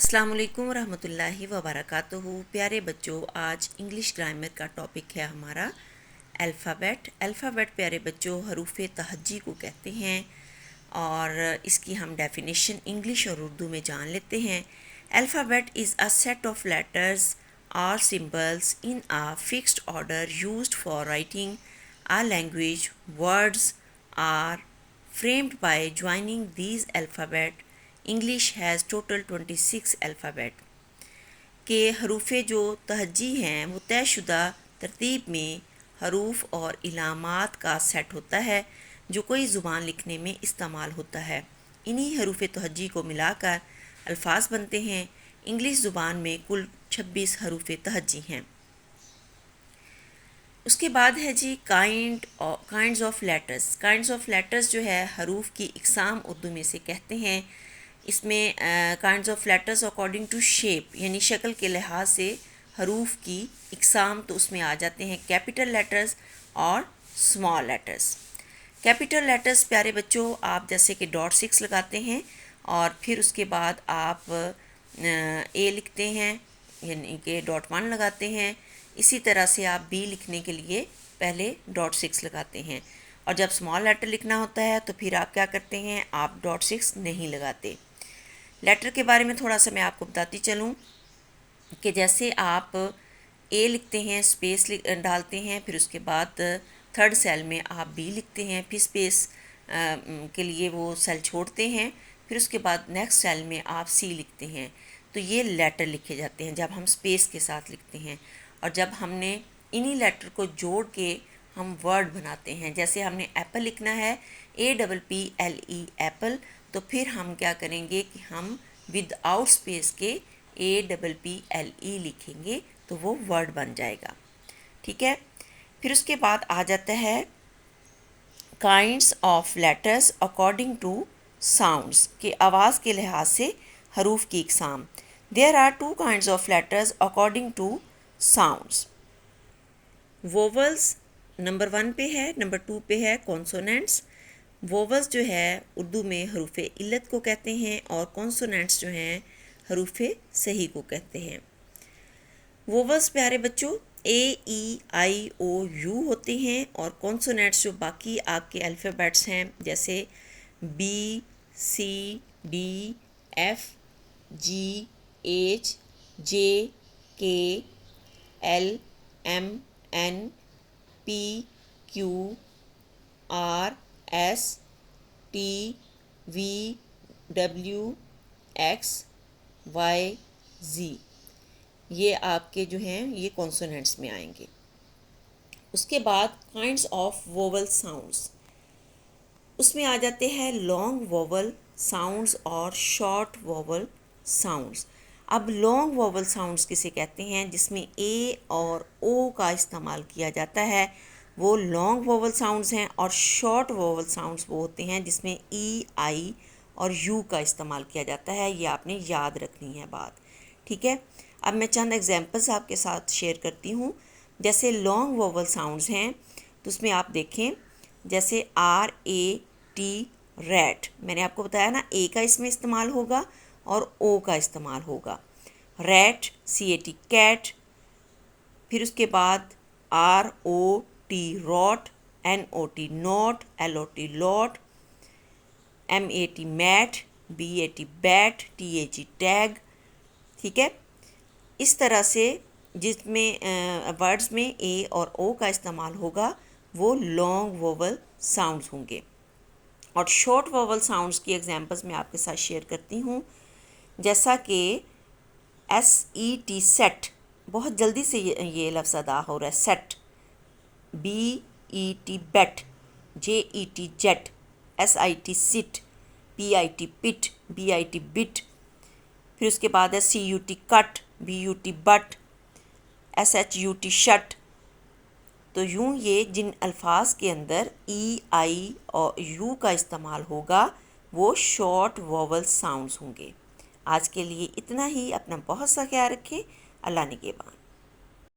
अस्सलाम वालेकुम रहमतुल्लाहि व बरकातुहू। प्यारे बच्चों, आज इंग्लिश ग्रामर का टॉपिक है हमारा अल्फ़ाबेट। अल्फ़ाबेट प्यारे बच्चों हरूफ तहज्जी को कहते हैं और इसकी हम डेफिनेशन इंग्लिश और उर्दू में जान लेते हैं। Alphabet is a set of letters और symbols in a fixed order used for writing a language. Words are framed by joining these alphabet. English has total 26 alphabet. के हरूफ़े जो तहज्जी हैं वो तयशुदा तरतीब में हरूफ और इलामात का सेट होता है जो कोई ज़ुबान लिखने में इस्तेमाल होता है। इन्हीं हरूफ तहज्जी को मिलाकर अल्फाज बनते हैं। इंग्लिश ज़ुबान में कुल 26 हरूफ तहज्जी हैं। उसके बाद है जी kinds of letters. Kinds of letters जो है हरूफ की इकसाम उर्दू में से कहते हैं। इसमें kinds of letters according to shape यानी शक्ल के लिहाज से हरूफ की इकसाम तो उसमें आ जाते हैं कैपिटल लेटर्स और स्मॉल लेटर्स। कैपिटल लेटर्स प्यारे बच्चों आप जैसे कि .6 लगाते हैं और फिर उसके बाद आप ए लिखते हैं यानी कि .1 लगाते हैं। इसी तरह से आप बी लिखने के लिए पहले .6 लगाते हैं और जब स्मॉल लेटर लिखना होता है तो फिर आप क्या करते हैं, आप .6 नहीं लगाते। लेटर के बारे में थोड़ा सा मैं आपको बताती चलूँ कि जैसे आप ए लिखते हैं, स्पेस डालते हैं, फिर उसके बाद थर्ड सेल में आप बी लिखते हैं, फिर स्पेस के लिए वो सेल छोड़ते हैं, फिर उसके बाद नेक्स्ट सेल में आप सी लिखते हैं। तो ये लेटर लिखे जाते हैं जब हम स्पेस के साथ लिखते हैं। और जब हमने इन्हीं लेटर को जोड़ के हम वर्ड बनाते हैं, जैसे हमने एप्पल लिखना है APPLE एप्पल, तो फिर हम क्या करेंगे कि हम विदाउट स्पेस के APPLE लिखेंगे तो वो वर्ड बन जाएगा। ठीक है, फिर उसके बाद आ जाता है kinds of letters according to sounds के आवाज़ के लिहाज से हरूफ की इकसाम। There are 2 kinds of letters according to sounds. Vowels number 1 पे है, नंबर 2 पे है कॉन्सोनेंट्स। वोवल्स जो है उर्दू में हरूफ इल्लत को कहते हैं और कॉन्सोनेंट्स जो हैं हरूफ सही को कहते हैं। वोवल्स प्यारे बच्चों AEIOU होते हैं और कॉन्सोनेंट्स जो बाकी आपके अल्फ़ाबेट्स हैं जैसे BCDFGHKLMNPQRSTVWXYZ, ये आपके जो हैं ये कॉन्सोनेंट्स में आएंगे। उसके बाद काइंड्स ऑफ वोवल साउंड्स, उसमें आ जाते हैं लॉन्ग वोवल साउंड्स और शॉर्ट वोवल साउंड्स। अब लॉन्ग वोवल साउंड्स किसे कहते हैं, जिसमें ए और ओ का इस्तेमाल किया जाता है, वो लॉन्ग वोवल साउंड्स हैं। और शॉर्ट वोवल साउंड्स वो होते हैं जिसमें ई, आई और यू का इस्तेमाल किया जाता है। ये आपने याद रखनी है बात। ठीक है, अब मैं चंद एग्जांपल्स आपके साथ शेयर करती हूँ। जैसे लॉन्ग वोवल साउंड्स हैं तो उसमें आप देखें जैसे RAT रैट, मैंने आपको बताया ना ए का इसमें इस्तेमाल होगा और ओ का इस्तेमाल होगा। रैट CAT कैट, फिर उसके बाद ROT rot, NOT not, LOT lot, MAT mat, BAT bat, TAG tag. ठीक है, इस तरह से जिसमें वर्ड्स में ए और ओ का इस्तेमाल होगा वो लॉन्ग वोवल साउंड्स होंगे। और शॉर्ट वोवल साउंड्स की एग्जांपल्स मैं आपके साथ शेयर करती हूँ। जैसा कि SET सेट, बहुत जल्दी से ये लफ्ज़ अदा हो रहा है set. BET bet, JET jet, SIT sit, PIT pit, BIT bit, फिर उसके बाद है CUT cut, BUT but, SHUT shut. तो यूँ ये जिन अल्फाज के अंदर ई, आई और यू का इस्तेमाल होगा वो शॉर्ट वोवल साउंड्स होंगे। आज के लिए इतना ही। अपना बहुत सा ख्याल रखें। अल्लाह निगहबान।